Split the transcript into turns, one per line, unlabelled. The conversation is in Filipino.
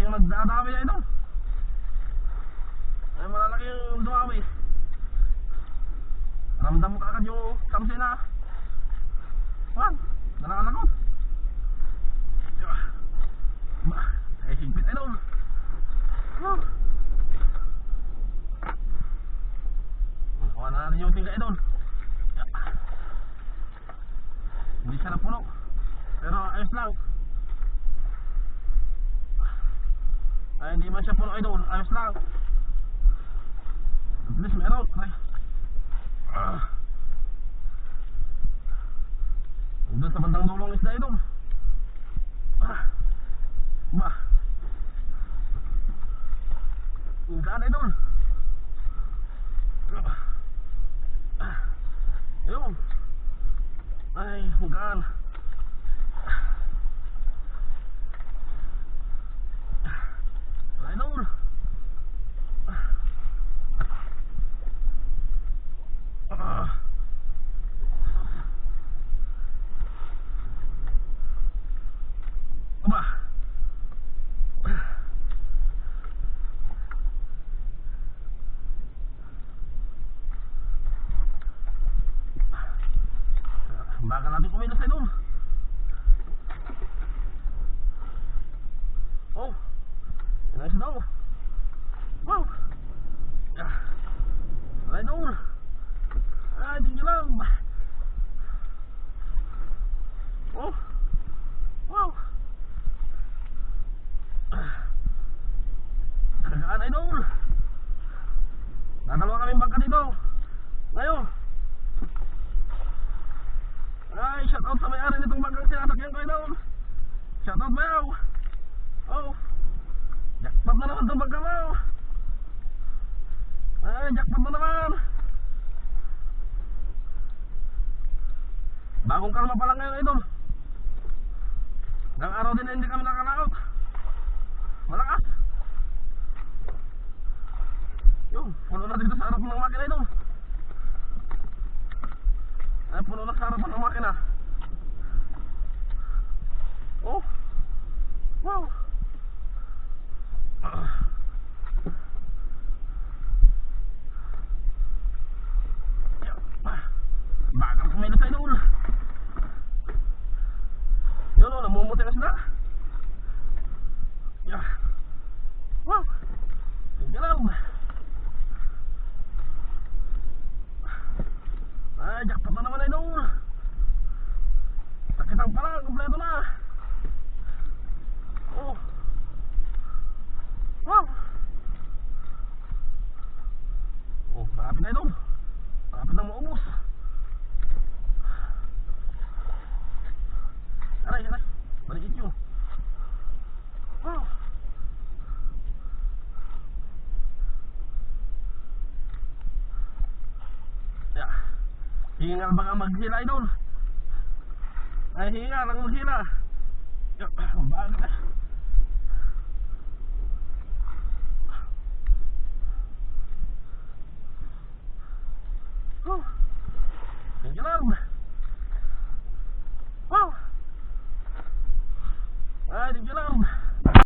malalaki yung nagdadami na ito. Ay malalaki yung dumami. Ramdam mo kaagad yung samsi na wan, nananagot. Ay higpit idol. Kuha na natin yung tingka idol. Hindi siya napuno, pero ayos lang. Ay hindi man siya puno idol, ayos lang. At least meron. Doon sa bandang dulong isda idol. Hugaan idol. Ayun. Ay hugaan. Idol. Baka natin kumilos na idol. Oh, nice daw. Wow. Idol. Ay, tingin lang. Oh. Wow. Kagaan idol. Dadalawa kaming bangka dito ngayon. Ay, shoutout sa may-ari nitong bangkang sinasakyan ko idol. Shoutout bayaw. Oh, jackpot na naman itong bangka mo. Ay, jackpot na naman. Bagong karma pa lang ngayon idol. Hanggang araw din na hindi kami nakalaot. Malakas. Yun, puno na dito sa harap ng makina idol. Ay, puno na sa harapan ng makina. Oh. Wow. Bakal kumilos sa idol. Yun o, namumuti na sila. Wow. Tingnan lang. Ay, jackpot na naman idol. Sakitang pala, kompleto na. Oh. Wow. Oh, malapit na idol. Malapit na maubos. Aray, aray. Balikin yun. Wow. Hingal baka maghila idol. Ay hingal ang maghila. Bago na. Tingnan lang.